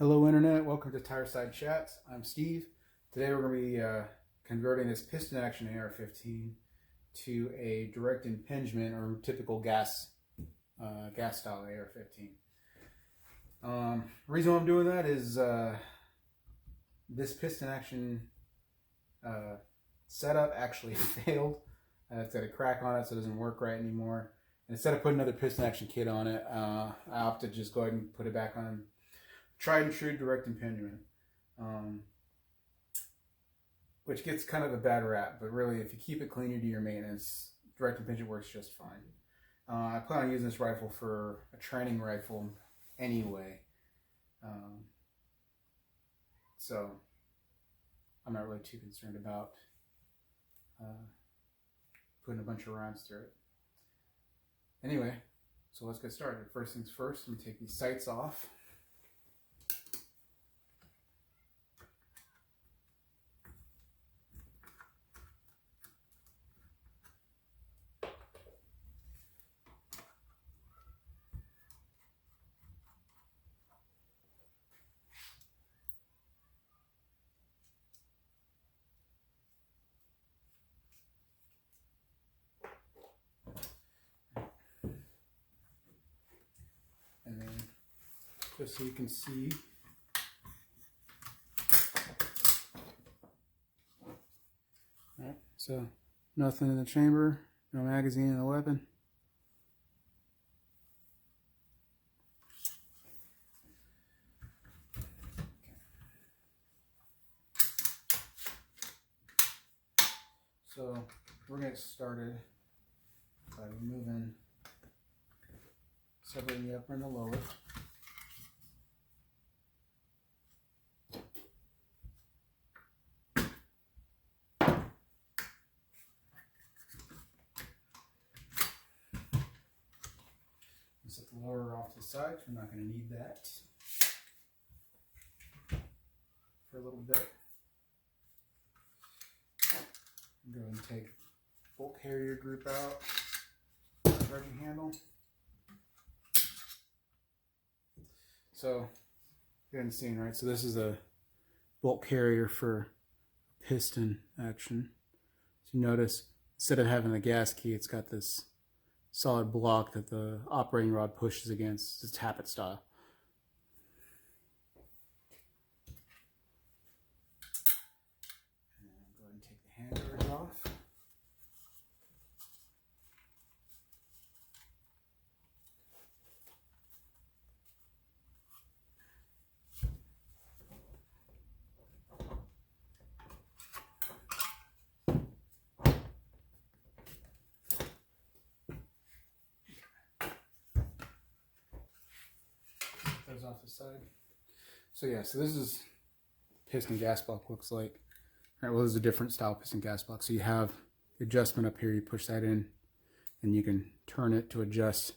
Hello Internet, welcome to Tire Side Chats. I'm Steve. Today we're going to be converting this Piston Action AR-15 to a direct impingement or typical gas style AR-15. The reason why I'm doing that is this Piston Action setup actually failed. It's got a crack on it, so it doesn't work right anymore. And instead of putting another Piston Action kit on it, I opted to just go ahead and put it back on tried and true direct impingement, which gets kind of a bad rap, but really if you keep it clean, you do your maintenance, direct impingement works just fine. I plan on using this rifle for a training rifle anyway, so I'm not really too concerned about putting a bunch of rounds through it. Anyway, so let's get started. First things first, I'm going to take these sights off. And then, just so you can see, alright, so nothing in the chamber, no magazine in the weapon. So we're going to get started by removing, separating the upper and the lower. Set the lower off to the side. We're not going to need that for a little bit. Go ahead and take bolt carrier group out, charging handle. So you haven't seen, right? So this is a bolt carrier for piston action. So you notice instead of having the gas key, it's got this solid block that the operating rod pushes against. It's tappet style. Go ahead and take the handguard off. Those off the side. So yeah, so this is piston gas block looks like. All right, well, this is a different style piston gas block. So you have the adjustment up here, you push that in and you can turn it to adjust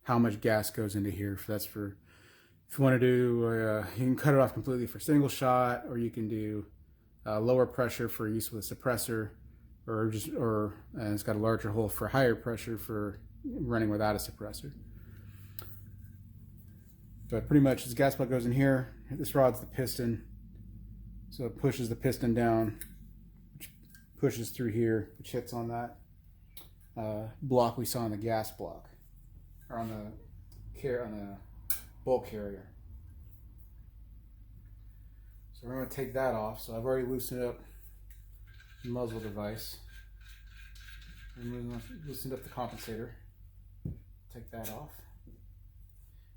how much gas goes into here. If that's for, if you want to do, you can cut it off completely for single shot, or you can do lower pressure for use with a suppressor, and it's got a larger hole for higher pressure for running without a suppressor. But pretty much this gas block goes in here. This rod's the piston. So it pushes the piston down, which pushes through here, which hits on that block we saw in the gas block, or on the bolt carrier. So we're going to take that off. So I've already loosened up the muzzle device. Loosened up the compensator. Take that off.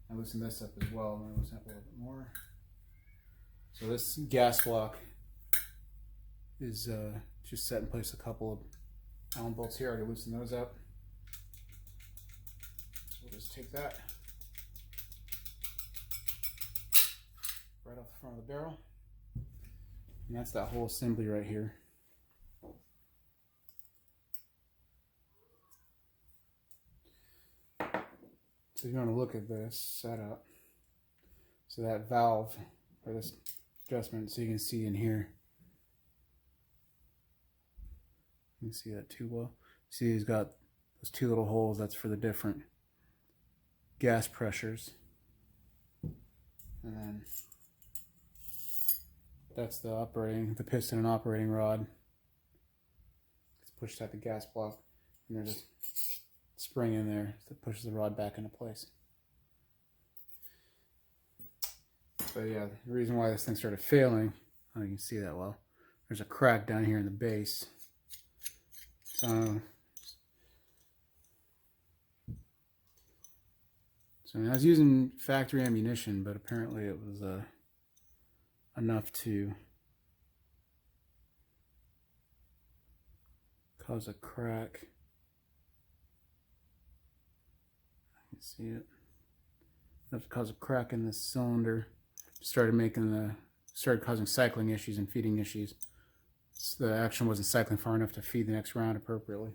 I loosen this up as well. I'm going to loosen up a little bit more. So this gas block is just set in place. A couple of Allen bolts here. I already loosened those up. So we'll just take that right off the front of the barrel. And that's that whole assembly right here. So you want to look at this setup. So that valve, or this adjustment, so you can see in here. You can see that too well. See, he's got those two little holes. That's for the different gas pressures. And then That's the piston and operating rod. It's pushed at the gas block, and there's a spring in there that pushes the rod back into place. But yeah, the reason why this thing started failing, oh, you can see that well, there's a crack down here in the base. So I was using factory ammunition, but apparently it was enough to cause a crack. You can see it. Enough to cause a crack in this cylinder. Started causing cycling issues and feeding issues. So the action wasn't cycling far enough to feed the next round appropriately.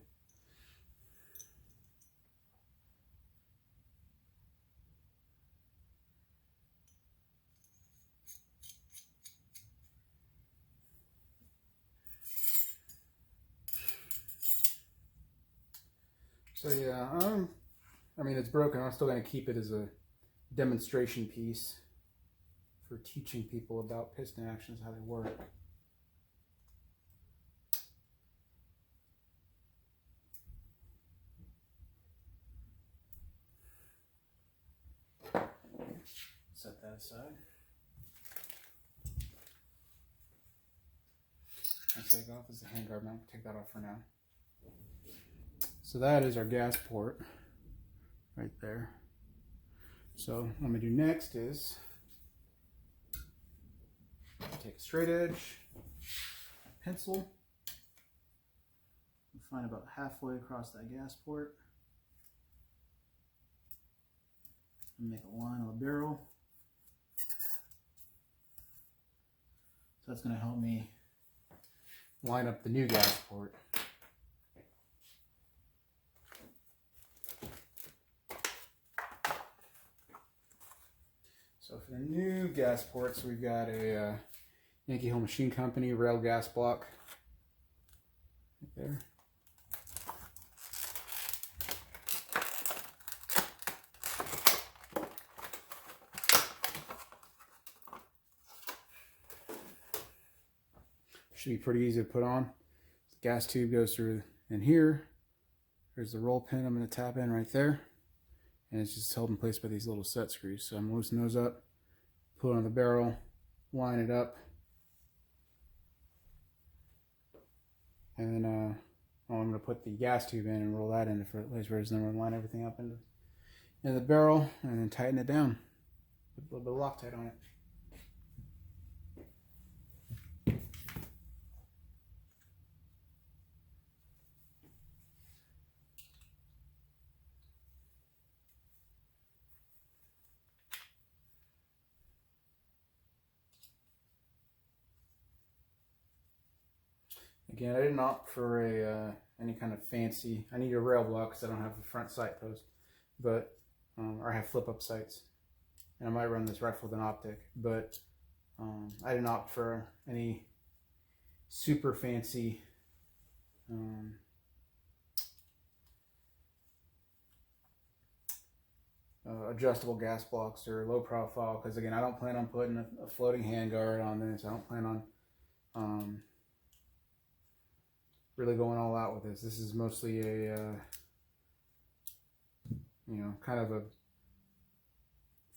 So yeah, I mean, it's broken. I'm still going to keep it as a demonstration piece for teaching people about piston actions, how they work. Set that aside. I'll take off is the handguard mount. Take that off for now. So that is our gas port right there. So what I'm going to do next is take a straight edge pencil and find about halfway across that gas port and make a line on the barrel. So that's going to help me line up the new gas port. So for the new gas ports, we've got a Yankee Home Machine Company Railed Gas Block right there. Should be pretty easy to put on. The gas tube goes through in here. There's the roll pin I'm going to tap in right there. And it's just held in place by these little set screws. So I'm loosening those up, put it on the barrel, line it up, and then I'm going to put the gas tube in and roll that into place where it's then going to line everything up into the barrel and then tighten it down. Put a little bit of Loctite on it. Again, I didn't opt for any kind of fancy. I need a rail block because I don't have a front sight post, but or I have flip up sights, and I might run this rifle with an optic. But I didn't opt for any super fancy adjustable gas blocks or low profile. Because again, I don't plan on putting a floating handguard on this. I don't plan on really going all out with this. This is mostly a, you know, kind of a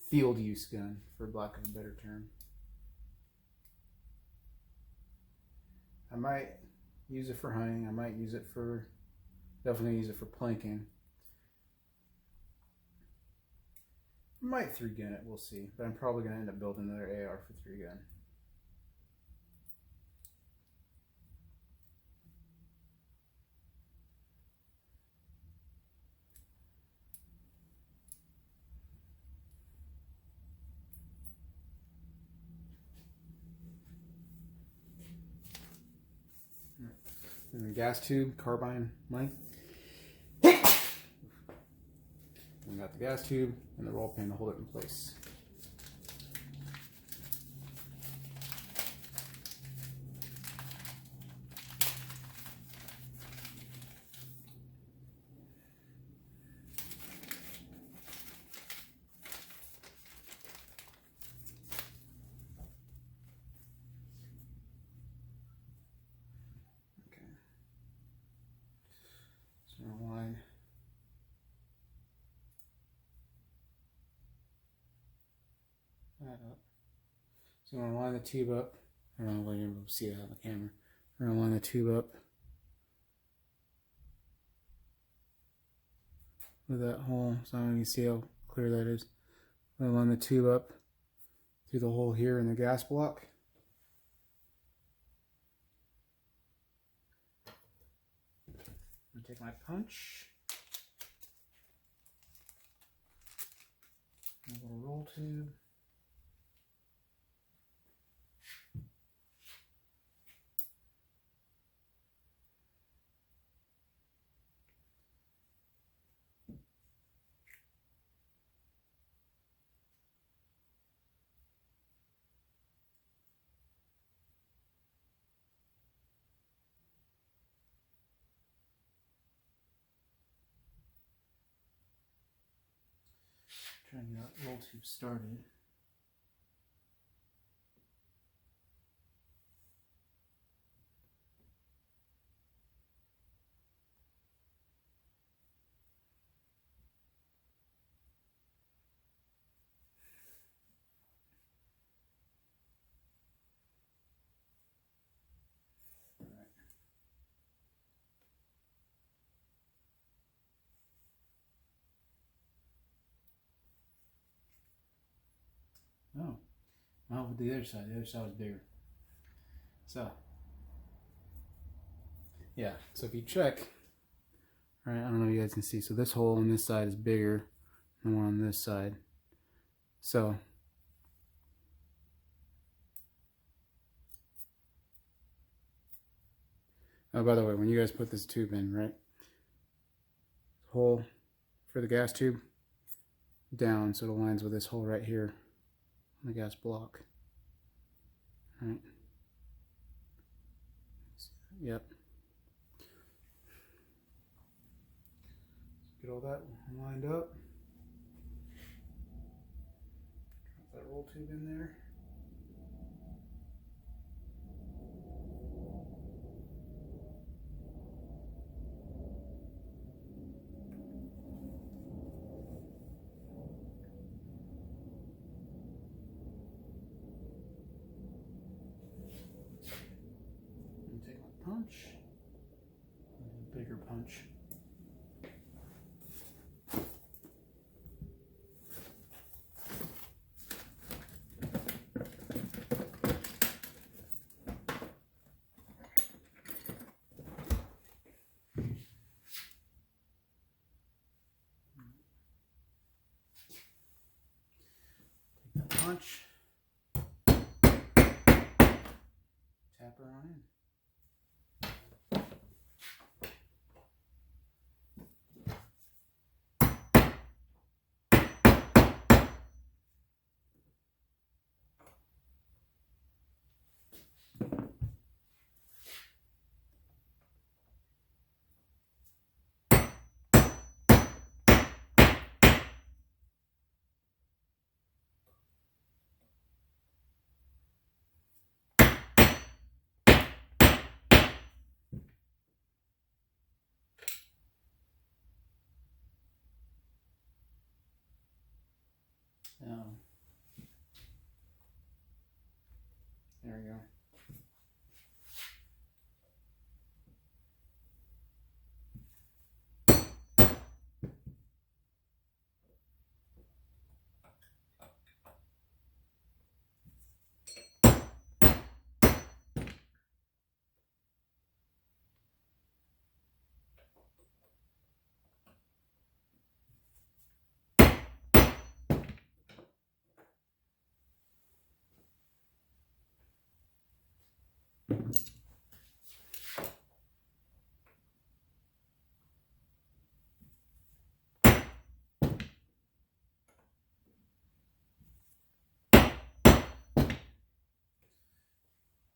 field use gun, for lack of a better term. I might use it for hunting. I might use it for, definitely use it for planking. I might 3-gun it, we'll see. But I'm probably going to end up building another AR for 3-gun. And the gas tube, carbine length. We got the gas tube and the roll pin to hold it in place. So I'm gonna line that up. So I'm gonna line the tube up. I don't know if you're able to see that on the camera. We're gonna line the tube up with that hole, so you can see how clear that is. I'm gonna line the tube up through the hole here in the gas block. I'm gonna take my punch, a little roll tube. Trying to get that roll tube started. Oh, well, with the other side was bigger. So, yeah, so if you check, right, I don't know if you guys can see, so this hole on this side is bigger than the one on this side. So, oh, by the way, when you guys put this tube in, right, hole for the gas tube down so it aligns with this hole right here on the gas block. All right. Yep. Get all that lined up. Drop that roll tube in there. And take my punch. A bigger punch. Punch, tap her on in. There we go.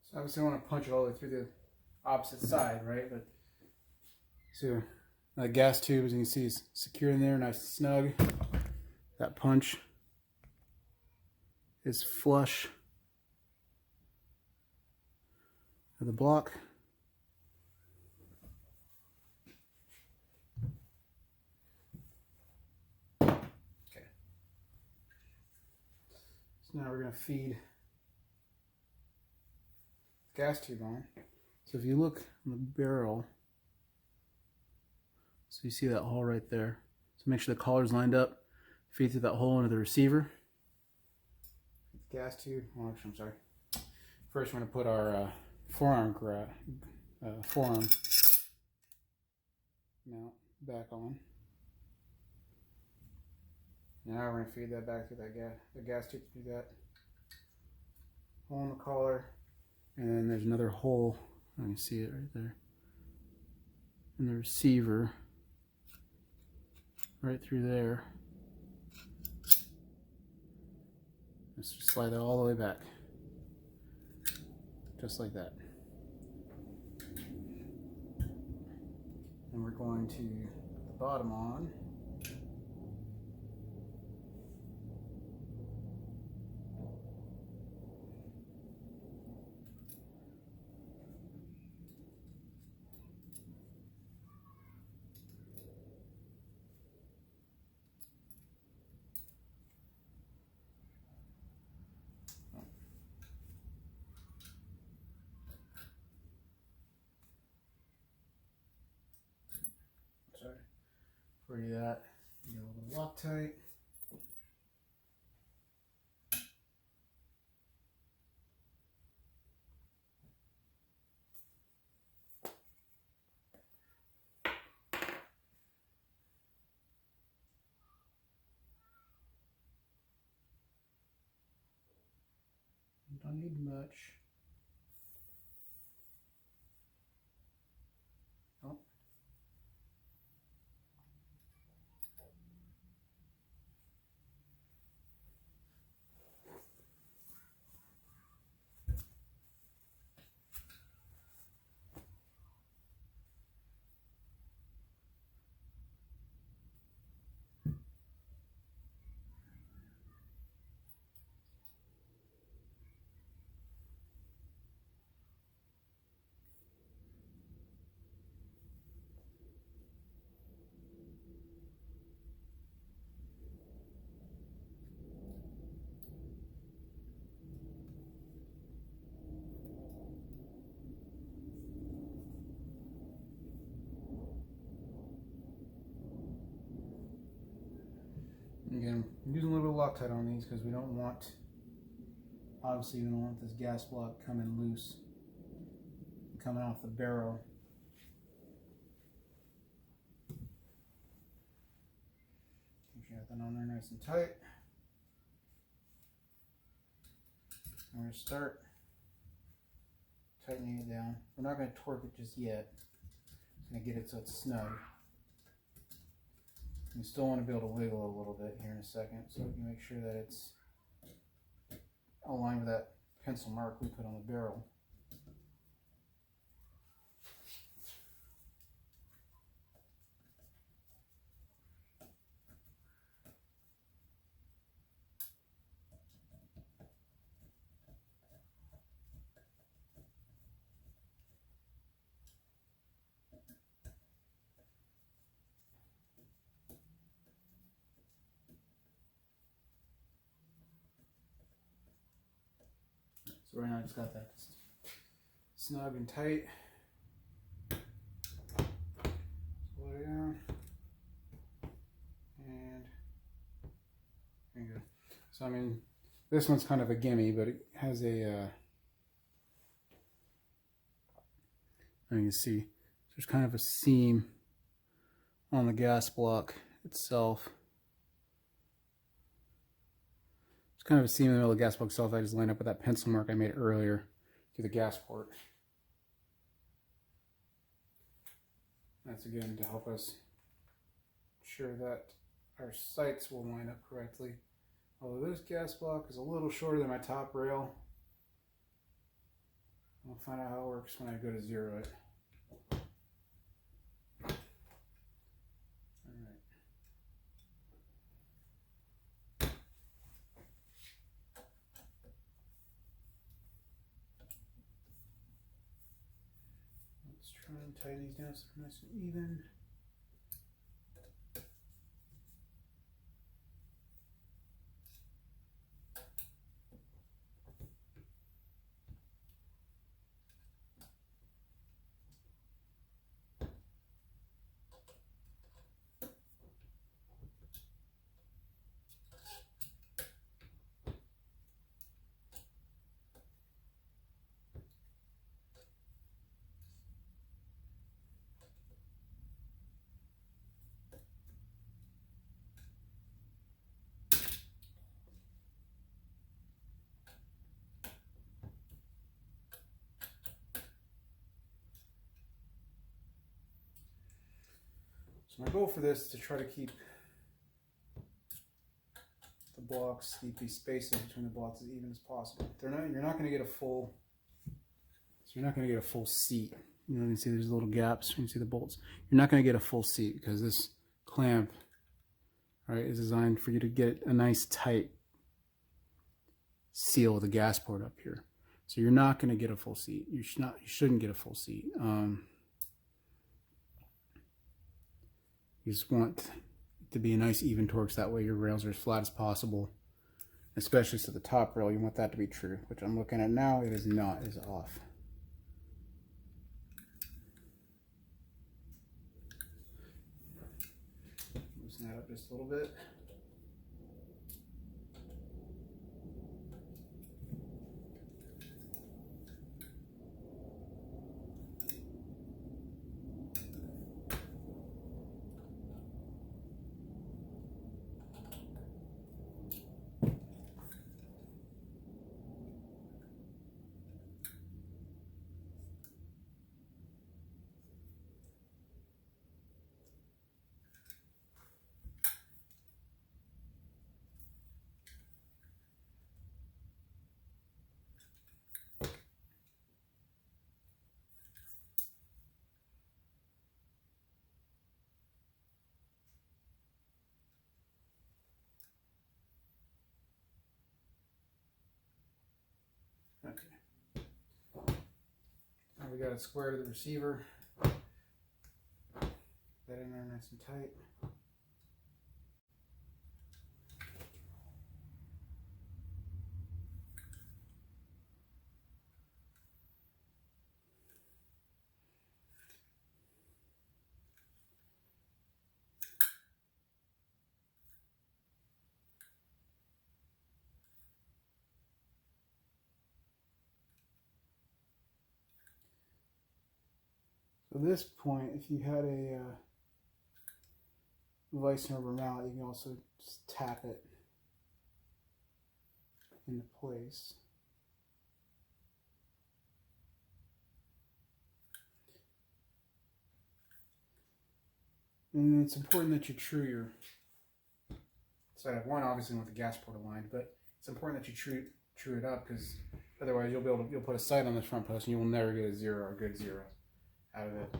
So obviously I want to punch it all the way through the opposite side, right? But so that gas tube, as you can see, is secure in there, nice and snug. That punch is flush with the block. So now we're going to feed the gas tube on. So if you look on the barrel, so you see that hole right there. So make sure the collar's lined up. Feed through that hole into the receiver. Gas tube. Oh, actually, I'm sorry. First, we're going to put our forearm mount back on. Now we're going to feed that back through the gas tube to do that. Hole in the collar, and then there's another hole. You can see it right there. In the receiver, right through there. Let's just slide that all the way back, just like that. And we're going to put the bottom on. Sorry. Before you do that, you get a little Loctite. Don't need much. Oh. Again, I'm using a little bit of Loctite on these because we don't want, obviously we don't want this gas block coming loose, coming off the barrel. Make sure you have that on there nice and tight. I'm going to start tightening it down. We're not going to torque it just yet. I'm going to get it so it's snug. You still want to be able to wiggle a little bit here in a second, so you make sure that it's aligned with that pencil mark we put on the barrel. So right now I just got that snug and tight. Slow it down. And there you go. So I mean, this one's kind of a gimme, but it has a, you can see, there's kind of a seam on the gas block itself. Kind of a seam in the middle of the gas block itself. I just lined up with that pencil mark I made earlier to the gas port. That's again to help us ensure that our sights will line up correctly. Although this gas block is a little shorter than my top rail, we'll find out how it works when I go to zero it. Try and tighten these down so they're nice and even. So my goal for this is to try to keep the blocks, keep these spaces between the blocks as even as possible. You're not going to get a full, so you're not going to get a full seat. You know, you can see there's little gaps. You can see the bolts. You're not going to get a full seat because this clamp, right, is designed for you to get a nice tight seal of the gas port up here. So you're not going to get a full seat. You shouldn't get a full seat. You just want it to be a nice even torque, so that way your rails are as flat as possible. Especially to the top rail, you want that to be true, which I'm looking at now. It is not. It is off. Loosen that up just a little bit. Okay. Now we got it square to the receiver. That in there nice and tight. So at this point, if you had a vice and rubber mallet, you can also just tap it into place. And it's important that you true your side up. One, obviously with the gas port aligned, but it's important that you true it up, because otherwise you'll put a sight on this front post and you will never get a zero or a good zero out of it.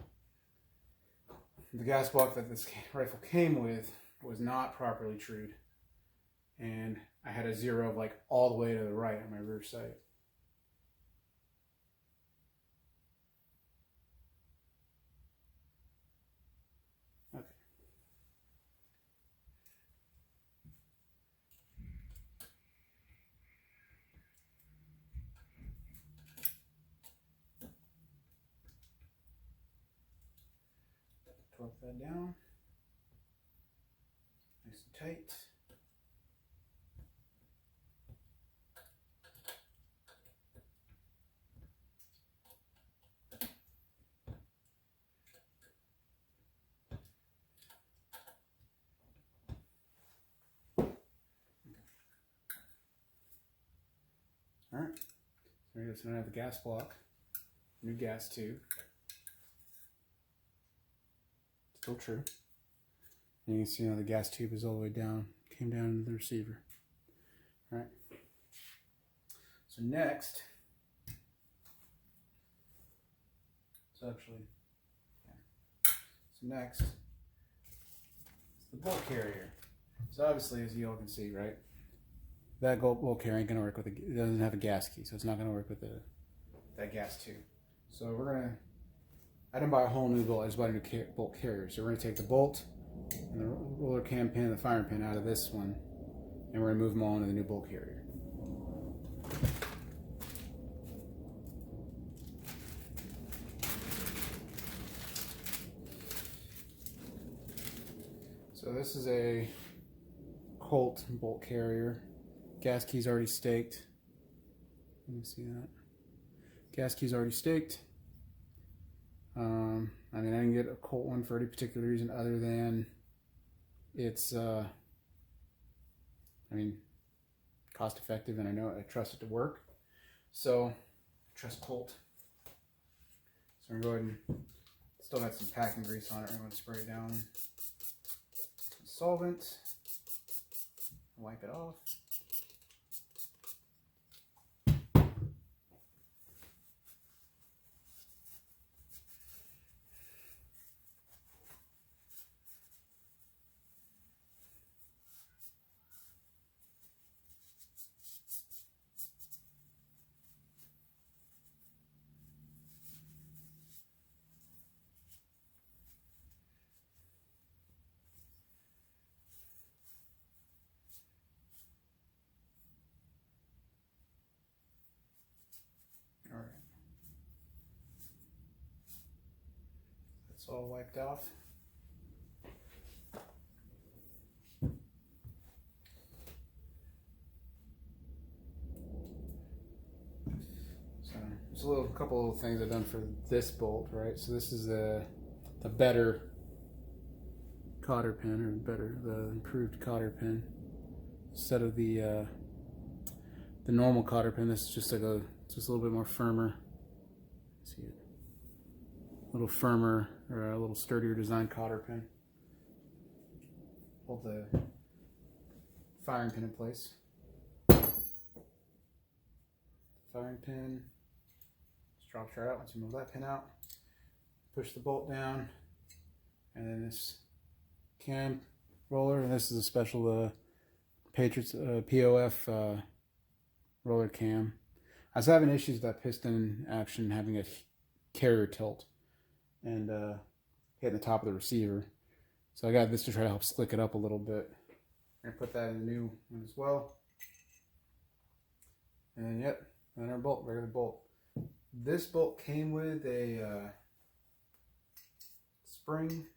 The gas block that this rifle came with was not properly trued, and I had a zero like all the way to the right on my rear sight. Okay. Torque that down, nice and tight. All right, so here I have the gas block, new gas tube. Still true. And you can see now the gas tube is all the way down, came down into the receiver. All right. So next, so next, is the bolt carrier. So obviously, as you all can see, right, that bolt carrier ain't gonna work with it doesn't have a gas key, so it's not gonna work with that gas tube. So I didn't buy a whole new bolt, I just bought a new bolt carrier. So we're going to take the bolt and the roller cam pin and the firing pin out of this one, and we're going to move them all into the new bolt carrier. So this is a Colt bolt carrier. Gas key's already staked. You can see that. Gas key's already staked. I mean, I didn't get a Colt one for any particular reason other than it's, I mean, cost effective, and I trust it to work. So, I trust Colt. So I'm going to go ahead and still got some packing grease on it. I'm going to spray it down. Solvent. Wipe it off. All right. That's all wiped off. So there's a couple of things I've done for this bolt, right? So this is the better cotter pin, or the improved cotter pin, instead of the normal cotter pin. This is just like just a little bit more firmer. See it? A little firmer, or a little sturdier design cotter pin. Hold the firing pin in place. Firing pin just drops right out once you move that pin out. Push the bolt down, and then this cam roller, and this is a special Patriots POF roller cam. I was having issues with that Piston Action having a carrier tilt and hitting the top of the receiver. So I got this to try to help slick it up a little bit. I'm gonna put that in the new one as well. And yep, another bolt, regular bolt. This bolt came with a spring.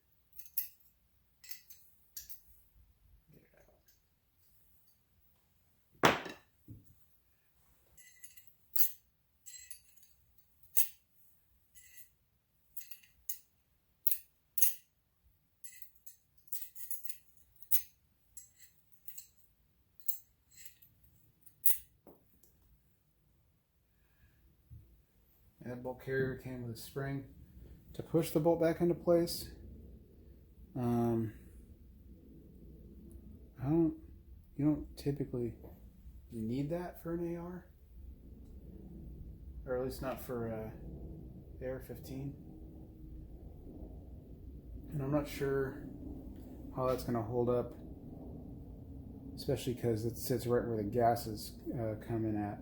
That bolt carrier came with a spring to push the bolt back into place. You don't typically need that for an AR, or at least not for AR-15. And I'm not sure how that's going to hold up, especially because it sits right where the gas is coming at.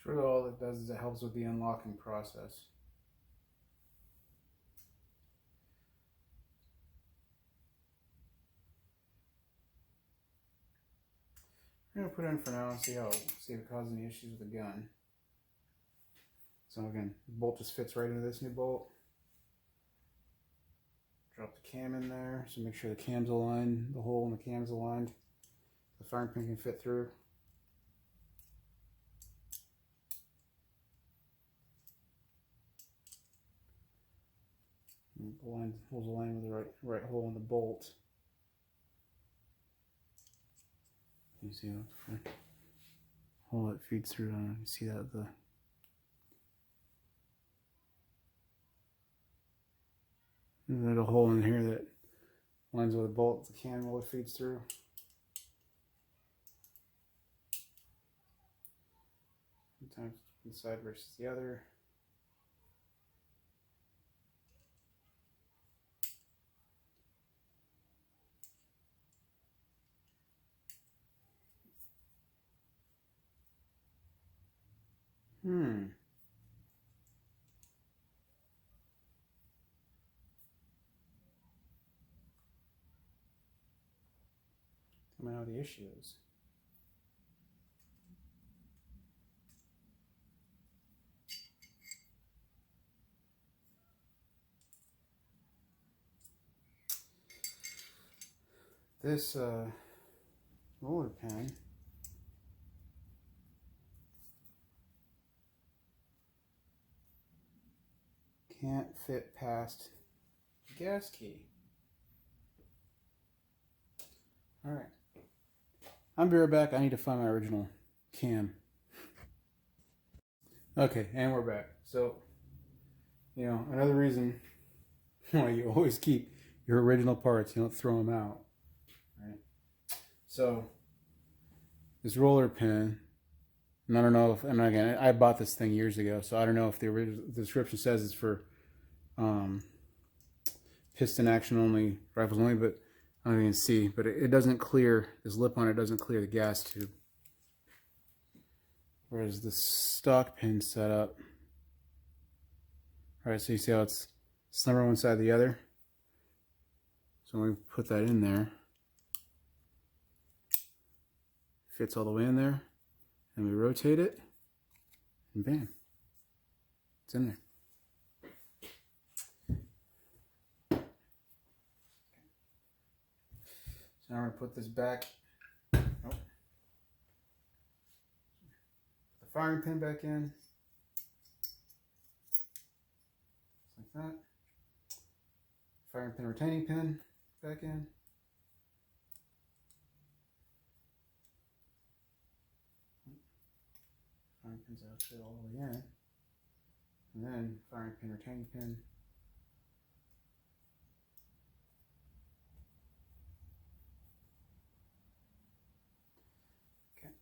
Really all it does is it helps with the unlocking process. I'm gonna put it in for now and see if it causes any issues with the gun. So again, the bolt just fits right into this new bolt. Drop the cam in there, so make sure the cam's aligned, the hole in the cam's aligned. The firing pin can fit through. The hole's aligned with the right hole in the bolt. You see that hole that feeds through. You see that there's a hole in here that lines with the bolt. The cam roller feeds through. Sometimes one side versus the other. I don't know what the issue is. This roller pin Can't fit past the gas key. Alright. I'll be right back. I need to find my original cam. Okay, and we're back. So, you know, another reason why you always keep your original parts, you don't throw them out. Right? So, this roller pin, and I don't know if, and again, I bought this thing years ago, so I don't know if the original the description says it's for piston action only, rifles only, but I don't even see. But it doesn't clear, this lip on it doesn't clear the gas tube. Whereas the stock pin setup, alright, so you see how it's slimmer one side than the other? So when we put that in there, fits all the way in there, and we rotate it, and bam, it's in there. So now we're going to put this back, put the firing pin back in, just like that. Firing pin, retaining pin back in. Firing pin's actually all the way in. And then firing pin, retaining pin. Okay.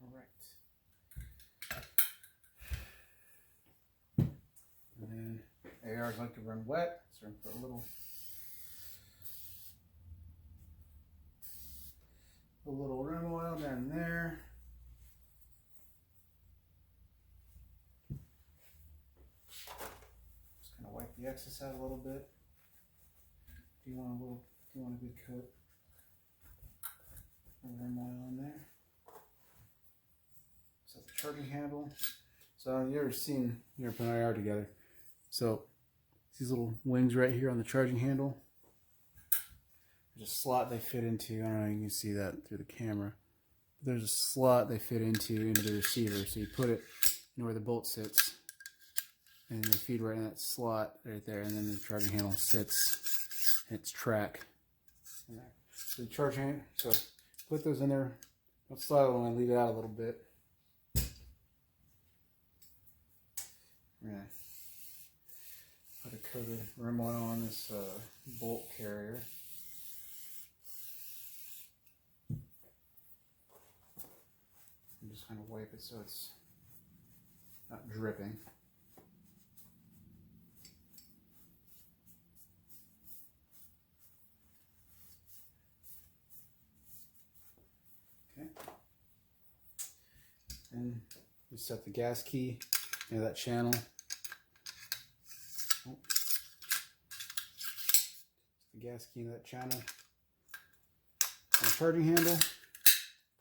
Alright. And then ARs like to run wet, so I'm going to put a little rim oil down there. Just kind of wipe the excess out a little bit. If you want a good coat of rim oil in there. Set the charging handle. So you ever put an IR together? So these little wings right here on the charging handle. There's a slot they fit into. I don't know if you can see that through the camera. There's a slot they fit into the receiver. So you put it where the bolt sits, and they feed right in that slot right there, and then the charging handle sits in its track. So the charging, so put those in there. Don't slide it and leave it out a little bit. Yeah. Put a coat of rim oil on this bolt carrier. And just kind of wipe it so it's not dripping. Okay. And we set the gas key into that channel. Oh. The gas key in that channel. And the charging handle.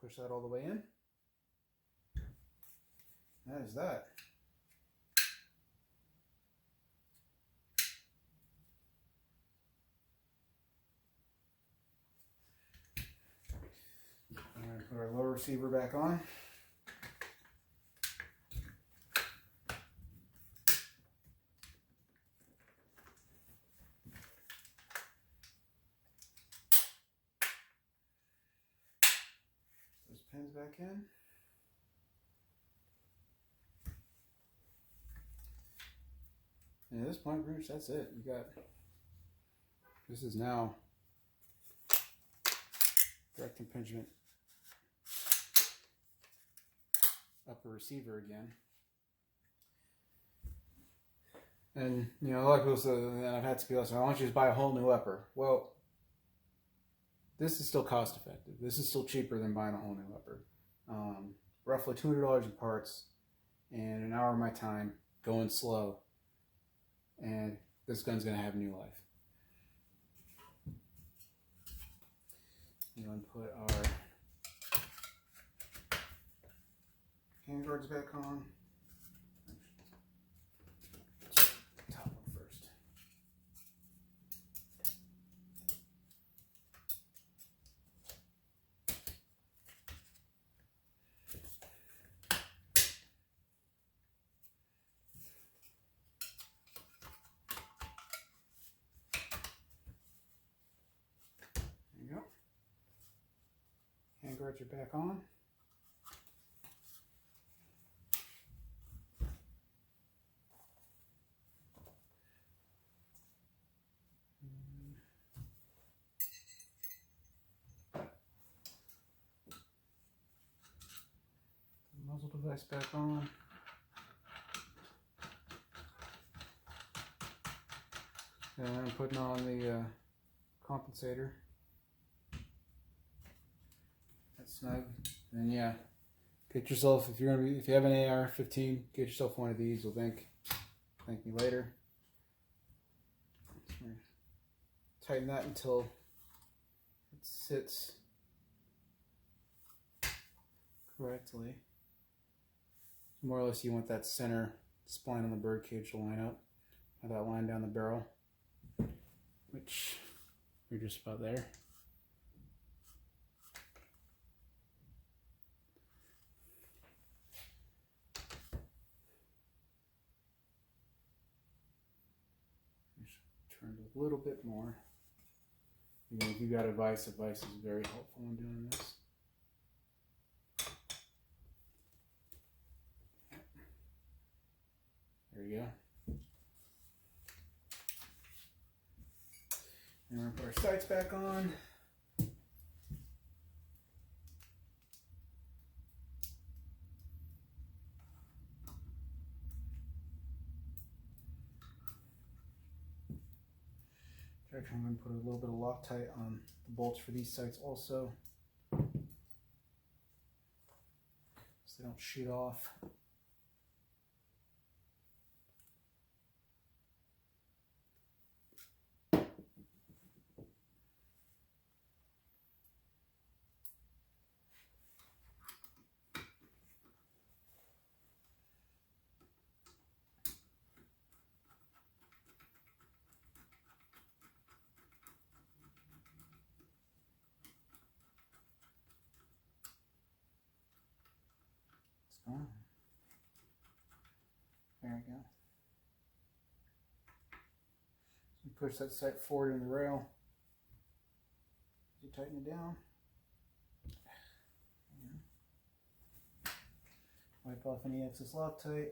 Push that all the way in. That is that. I'm going to put our lower receiver back on. Those pins back in. And at this point, pretty much that's it. This is now direct impingement upper receiver again. And, you know, a lot of people say, and I've had to be honest, I want you to buy a whole new upper. Well, this is still cost effective. This is still cheaper than buying a whole new upper. Roughly $200 in parts and an hour of my time going slow. And this gun's going to have new life. We're going to put our handguards back on. Top one first. guards are back on. Muzzle device back on. And I'm putting on the compensator. That's snug. And yeah, get yourself, if you have an AR-15, get yourself one of these. You'll thank me later. Tighten that until it sits correctly. More or less, you want that center spline on the birdcage to line up, have that line down the barrel, which you're just about there. Turn it a little bit more. Again, if you got a vise is very helpful in doing this. There you go. And we're going to put our sights back on. Actually, I'm going to put a little bit of Loctite on the bolts for these sights also, so they don't shoot off. There we go. So you push that sight forward in the rail. You tighten it down. Wipe off any excess Loctite.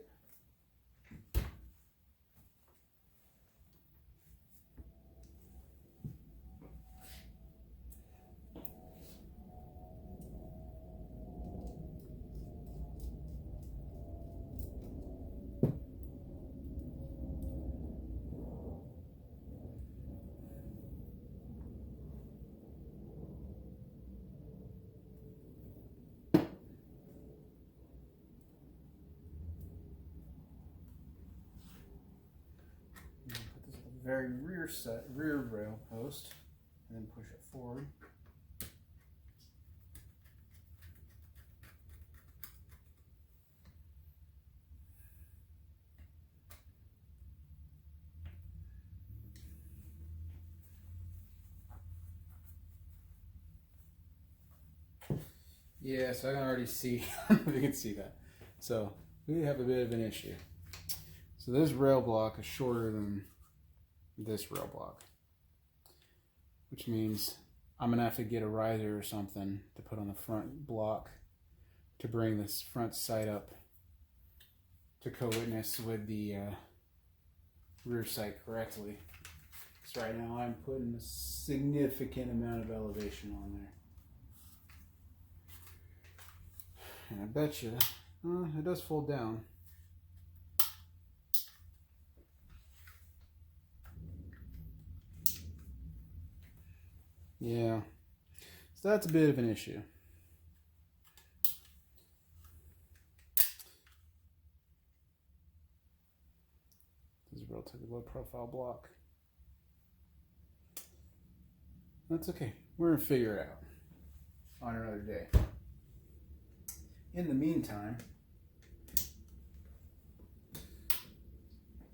Very rear rail post, and then push it forward. Yeah, so I can already see, if you can see that. So we have a bit of an issue. So this rail block is shorter than this rail block, which means I'm gonna have to get a riser or something to put on the front block to bring this front sight up to co-witness with the rear sight correctly. So right now I'm putting a significant amount of elevation on there, and I bet you it does fold down. Yeah, so that's a bit of an issue. This is a relatively low profile block. That's okay. We're gonna figure it out on another day. In the meantime,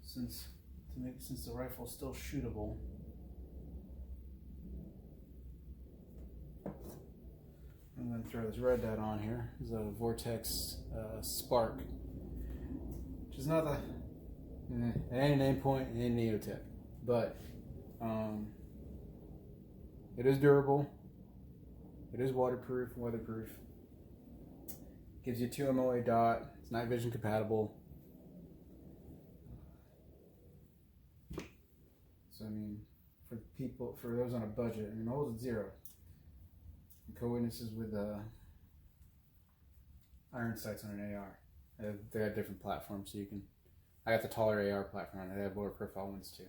since the rifle is still shootable, I'm going to throw this red dot on here. This is a Vortex Spark, which is not the it ain't an aim point, it ain't an Neotech, but it is durable. It is waterproof, weatherproof. Gives you 2 MOA dot. It's night vision compatible. So I mean, for those on a budget, I mean, holds at 0. Co-witnesses with iron sights on an AR. They have different platforms, so you can. I got the taller AR platform. They have lower profile ones too.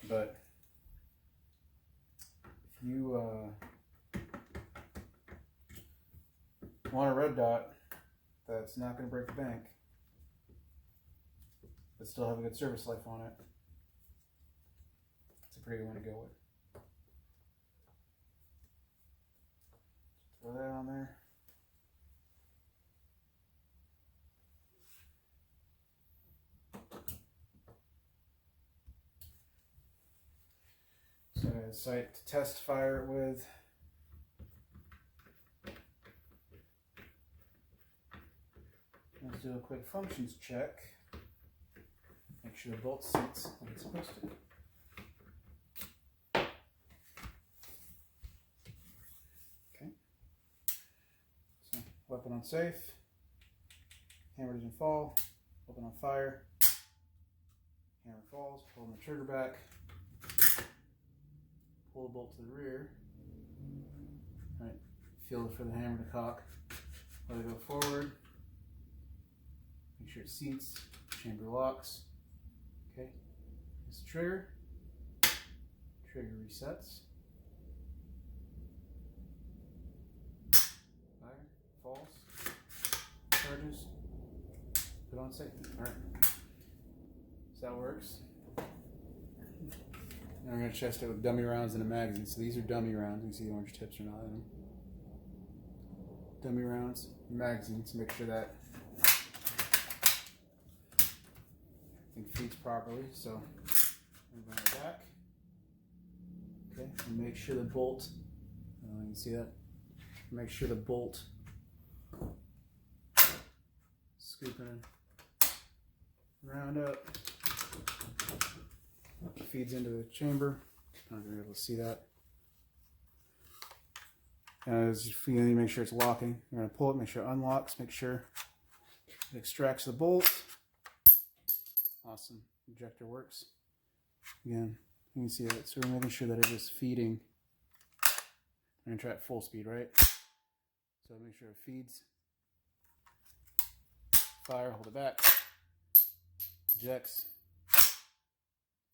But if you want a red dot that's not going to break the bank, but still have a good service life on it, it's a pretty good one to go with. Throw that on there. So I have a sight to test fire it with. Let's do a quick functions check. Make sure the bolt sits like it's supposed to. Okay. So weapon on safe. Hammer doesn't fall. Weapon on fire. Hammer falls. Pulling the trigger back. Pull the bolt to the rear. All right. Feel it for the hammer to cock. Let it go forward. Make sure it seats. Chamber locks. Okay. This trigger. Trigger resets. Fire. Falls. Charges. Put on safe. All right. So that works. Now we're going to test it with dummy rounds and a magazine. So these are dummy rounds. You can see the orange tips are not in them. Dummy rounds, magazines. Make sure that everything feeds properly. So move on the back. Okay, and make sure the bolt. You can see that. Make sure the bolt scooping round up. Feeds into the chamber. I'm not going to be able to see that. As you need to make sure it's locking. You're going to pull it, make sure it unlocks, make sure it extracts the bolt. Awesome. Ejector works. Again, you can see that. So we're making sure that it is feeding. I'm going to try at full speed, right? So make sure it feeds. Fire, hold it back. Ejects.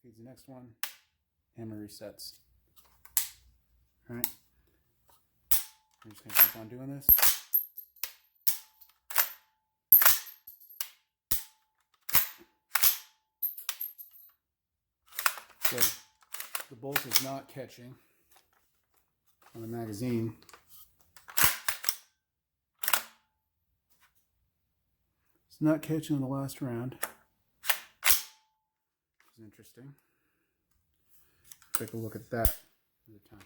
Feeds the next one. Hammer resets. Alright. I'm just going to keep on doing this. So the bolt is not catching on the magazine. It's not catching on the last round. Interesting. Take a look at that another time.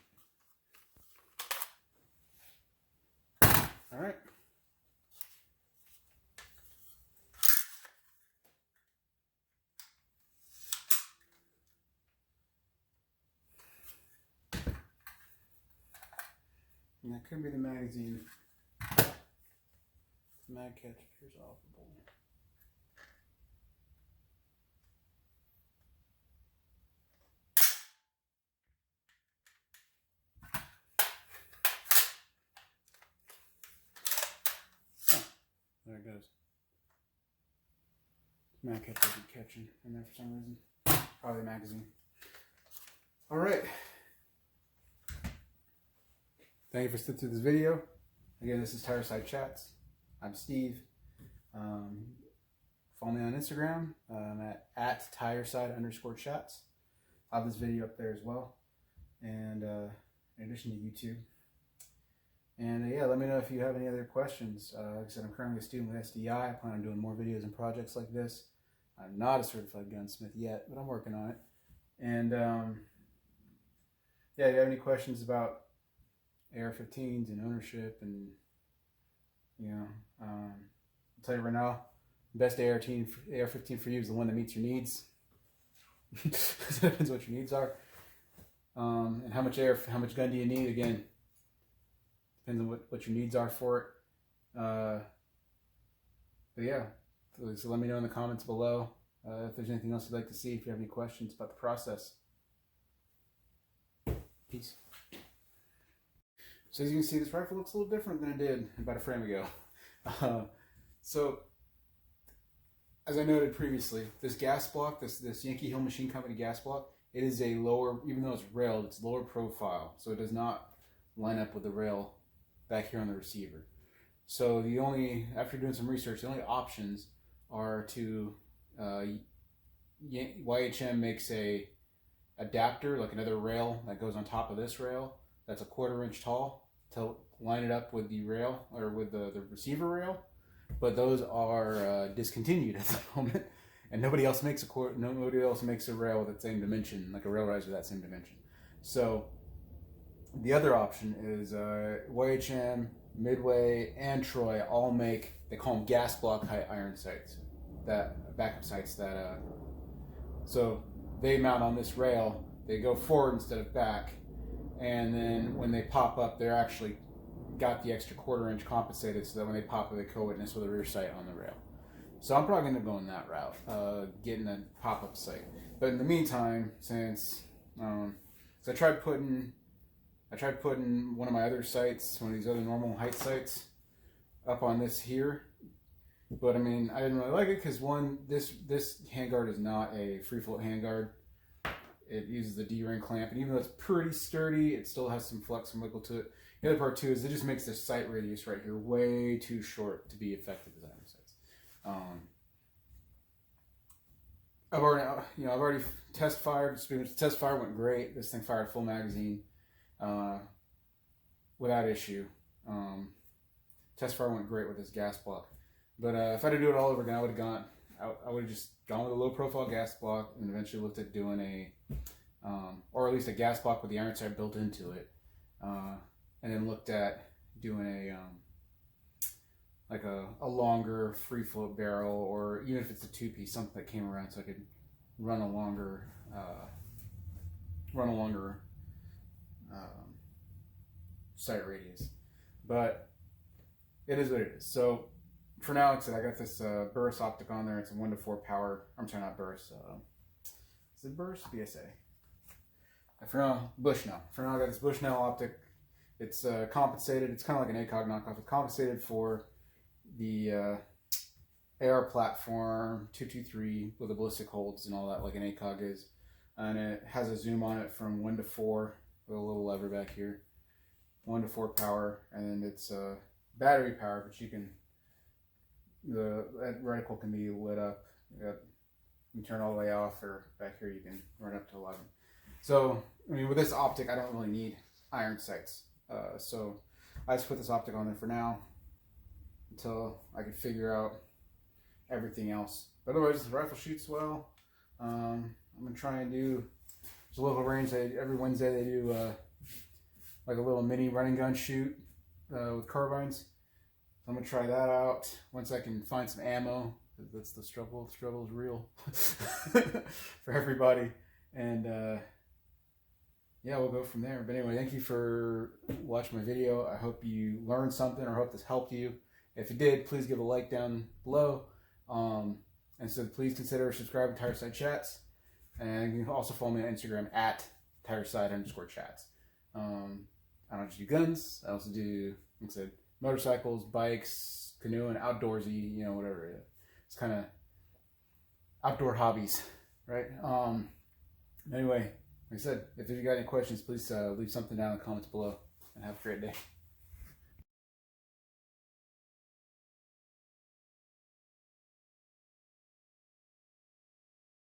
All right. And that could be the magazine. Mag catch appears off the bolt. There it goes. Mag catch isn't catching in there for some reason. Probably the magazine. Alright. Thank you for sitting through this video. Again, this is Tireside Chats. I'm Steve. Follow me on Instagram. I'm at Tireside_chats. I'll have this video up there as well. And in addition to YouTube. And yeah, let me know if you have any other questions. Like I said, I'm currently a student with SDI. I plan on doing more videos and projects like this. I'm not a certified gunsmith yet, but I'm working on it. And yeah, if you have any questions about AR-15s and ownership, and you know, I'll tell you right now, the best AR-15 for you is the one that meets your needs. It depends what your needs are, and how much gun do you need? Again, Depends on what your needs are for it. But yeah, so let me know in the comments below if there's anything else you'd like to see, if you have any questions about the process. Peace. So as you can see, this rifle looks a little different than it did about a frame ago. So as I noted previously, this gas block, this Yankee Hill Machine Company gas block, it is a lower, even though it's railed, it's lower profile, so it does not line up with the rail back here on the receiver. So the only, after doing some research, the only options are to, YHM makes a adapter, like another rail that goes on top of this rail, that's a 1/4 inch tall, to line it up with the rail, or with the receiver rail. But those are discontinued at the moment, and nobody else makes a rail with that same dimension, like a rail riser with that same dimension. So the other option is YHM, Midway, and Troy all make, they call them gas block height iron sights, that backup sights that so they mount on this rail, they go forward instead of back, and then when they pop up, they're actually got the extra 1/4 inch compensated, so that when they pop up, they co-witness with a rear sight on the rail. So I'm probably going to go in that route, getting a pop-up sight. But in the meantime, since so I tried putting one of my other sights, one of these other normal height sights, up on this here. But I mean, I didn't really like it because one, this handguard is not a free float handguard. It uses the D-ring clamp, and even though it's pretty sturdy, it still has some flex and wiggle to it. The other part too is it just makes the sight radius right here way too short to be effective as iron sights. I've already test fired. Test fire went great. This thing fired full magazine without issue. Test fire went great with this gas block. But if I had to do it all over again, I would have just gone with a low profile gas block, and eventually looked at doing a, or at least a gas block with the iron sight built into it, and then looked at doing a like a longer free float barrel, or even if it's a 2-piece, something that came around so I could run a longer sight radius. But it is what it is. So for now, like I said, I got this Burris optic on there. It's a 1-to-4 power. I'm sorry, not Burris. Is it Burris? BSA. For now, Bushnell. For now, I got this Bushnell optic. It's compensated. It's kind of like an ACOG knockoff. It's compensated for the AR platform 223 with the ballistic holds and all that, like an ACOG is. And it has a zoom on it from 1-to-4 with a little lever back here. 1-to-4 power, and then it's battery power, but you can, that reticle can be lit up. You can turn all the way off, or back here you can run up to 11. So I mean, with this optic, I don't really need iron sights. So I just put this optic on there for now until I can figure out everything else. But otherwise, the rifle shoots well. I'm gonna try and do, there's a local range, every Wednesday they do like a little mini running gun shoot with carbines. So I'm gonna try that out once I can find some ammo. That's the struggle. The struggle is real for everybody. And yeah, we'll go from there. But anyway, thank you for watching my video. I hope you learned something, or hope this helped you. If it did, please give a like down below. And so please consider subscribing to Tireside Chats. And you can also follow me on Instagram at Tireside_chats. I don't just do guns. I also do, like I said, motorcycles, bikes, canoeing, outdoorsy, you know, whatever it is. It's kind of outdoor hobbies, right? Anyway, like I said, if you got any questions, please leave something down in the comments below, and have a great day.